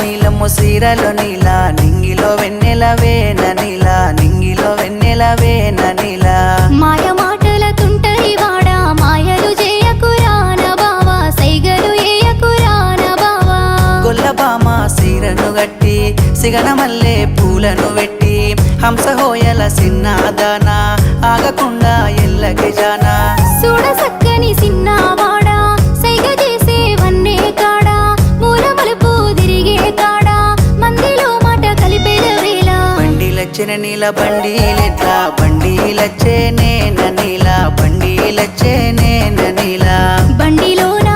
నీలమ్మ సీరలో నీలా నింగిలో వెన్నెలవే నీలా నింగిలో వెన్నెలవే నీలా మాయ మాటల తుంటరి వాడా మాయలు చేయకురాన బావా సైగలు ఏయకురాన బావా గొల్లబామ సీరను గట్టి సిగన మల్లె పూలను వెట్టి హంసహోయల సిన్నాదాన ఆగకుండా ఎల్లకి జానా చూడ సక్కని సిన్నవాడా సైగ చేసే వన్నే కాడా మూల మలుపు తిరిగే కాడా మందిలో మాట కలిపేద వేళ బండిలచ్చిన నీల బండిలెట్లా బండిలచ్చే నేన నీలా బండిలచ్చే నేన నీలా బండిలోన